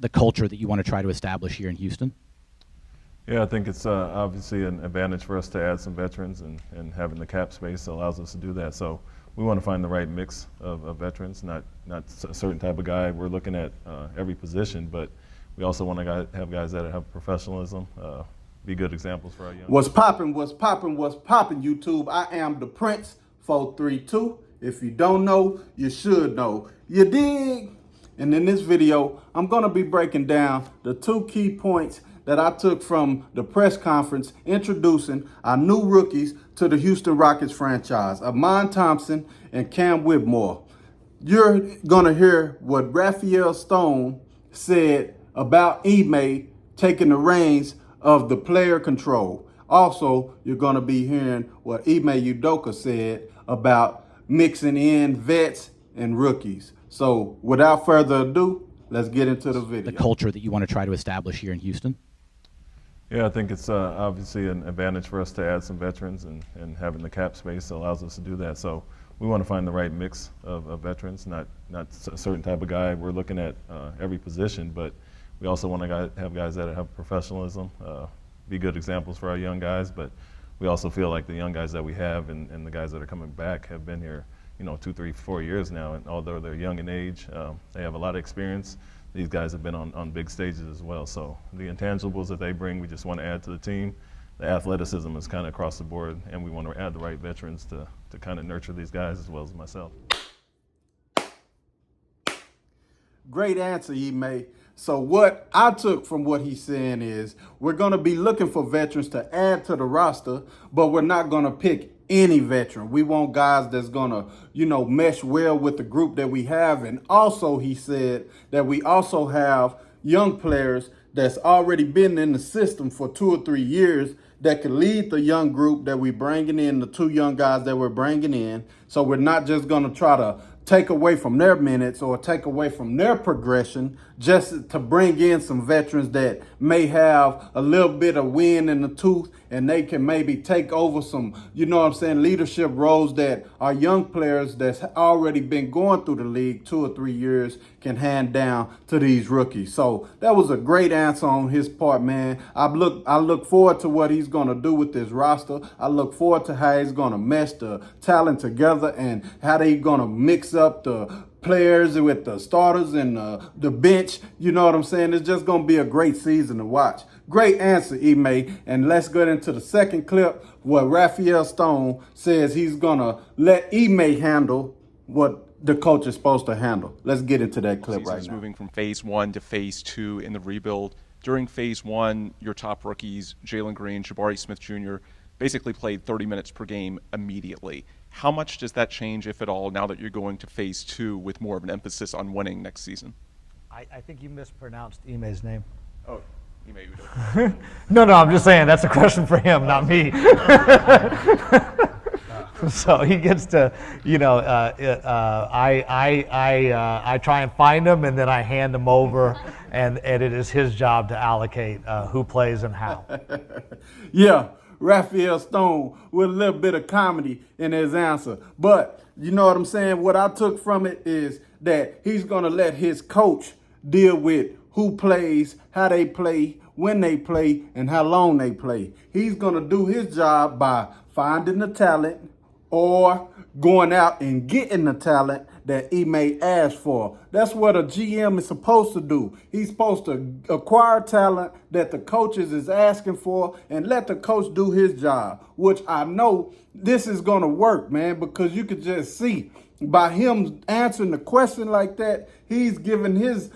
the culture that you want to try to establish here in Houston? Yeah, I think it's obviously an advantage for us to add some veterans, and having the cap space allows us to do that. So we want to find the right mix of veterans, not a certain type of guy. We're looking at every position, but we also want to have guys that have professionalism, be good examples for our young. What's poppin', YouTube? I am the Prince 432. If you don't know, you should know. You dig? And in this video, I'm going to be breaking down the 2 key points that I took from the press conference introducing our new rookies to the Houston Rockets franchise, Thompson and Cam Whitmore. You're going to hear what Raphael Stone said about Ime taking the reins of the player control. Also, you're going to be hearing what Ime Udoka said about mixing in vets and rookies. So without further ado, let's get into the video. The culture that you want to try to establish here in Houston? Yeah, I think it's obviously an advantage for us to add some veterans, and having the cap space allows us to do that. So we want to find the right mix of veterans, not a certain type of guy. We're looking at every position, but we also want to have guys that have professionalism, be good examples for our young guys. But we also feel like the young guys that we have and the guys that are coming back have been here, 2, 3, 4 years now. And although they're young in age, they have a lot of experience. These guys have been on big stages as well. So the intangibles that they bring, we just want to add to the team. The athleticism is kind of across the board, and we want to add the right veterans to kind of nurture these guys as well as myself. Great answer, Ime. So what I took from what he's saying is we're going to be looking for veterans to add to the roster, but we're not going to pick any veteran. We want guys that's going to, mesh well with the group that we have. And also he said that we also have young players that's already been in the system for 2 or 3 years that could lead the young group that we're bringing in, the 2 young guys that we're bringing in. So we're not just going to try to take away from their minutes or take away from their progression just to bring in some veterans that may have a little bit of wind in the tooth, and they can maybe take over some, leadership roles that our young players that's already been going through the league 2 or 3 years can hand down to these rookies. So that was a great answer on his part, man. I look forward to what he's going to do with this roster. I look forward to how he's going to mesh the talent together and how they going to mix up the players with the starters and the bench. You know what I'm saying? It's just going to be a great season to watch. Great answer, Ime. And let's get into the second clip where Raphael Stone says he's going to let Ime handle what the coach is supposed to handle. Let's get into that clip right now. Moving from phase 1 to phase 2 in the rebuild. During phase 1, your top rookies, Jalen Green, Jabari Smith Jr., basically played 30 minutes per game immediately. How much does that change, if at all, now that you're going to phase 2 with more of an emphasis on winning next season? I think you mispronounced Ime's name. Oh, Ime Udoka. No, I'm just saying that's a question for him, not me. So he gets to, I try and find him, and then I hand him over, and it is his job to allocate who plays and how. Yeah, Raphael Stone with a little bit of comedy in his answer. But you know what I'm saying? What I took from it is that he's going to let his coach deal with who plays, how they play, when they play, and how long they play. He's going to do his job by finding the talent or going out and getting the talent that he may ask for. That's what a GM is supposed to do. He's supposed to acquire talent that the coaches is asking for and let the coach do his job, which I know this is going to work, man, because you could just see by him answering the question like that, he's giving his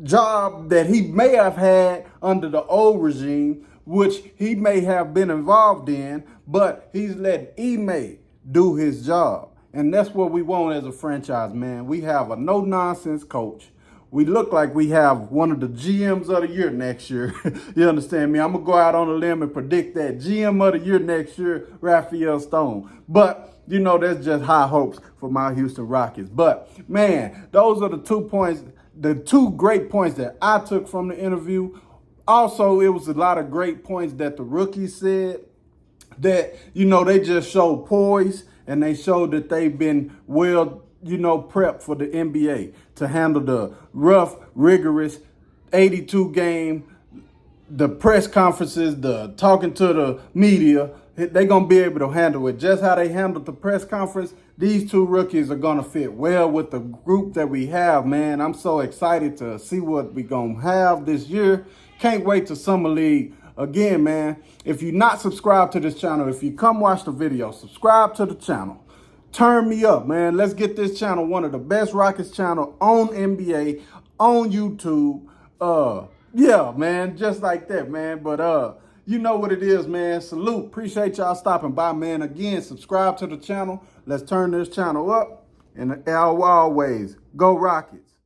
job that he may have had under the old regime, which he may have been involved in, but he's letting Ime do his job. And that's what we want as a franchise, man. We have a no-nonsense coach. We look like we have one of the GMs of the year next year. You understand me? I'm going to go out on a limb and predict that GM of the year next year, Raphael Stone. But, that's just high hopes for my Houston Rockets. But, man, those are the 2 points, the 2 great points that I took from the interview. Also, it was a lot of great points that the rookies said that, they just showed poise and they showed that they've been well, prepped for the NBA to handle the rough, rigorous 82 game, the press conferences, the talking to the media, they're going to be able to handle it. Just how they handled the press conference, these two rookies are going to fit well with the group that we have, man. I'm so excited to see what we're going to have this year. Can't wait to Summer League. Again, man, if you're not subscribed to this channel, if you come watch the video, subscribe to the channel. Turn me up, man. Let's get this channel one of the best Rockets channel on NBA, on YouTube. Yeah, man, just like that, man. But you know what it is, man. Salute. Appreciate y'all stopping by, man. Again, subscribe to the channel. Let's turn this channel up. And always, go Rockets.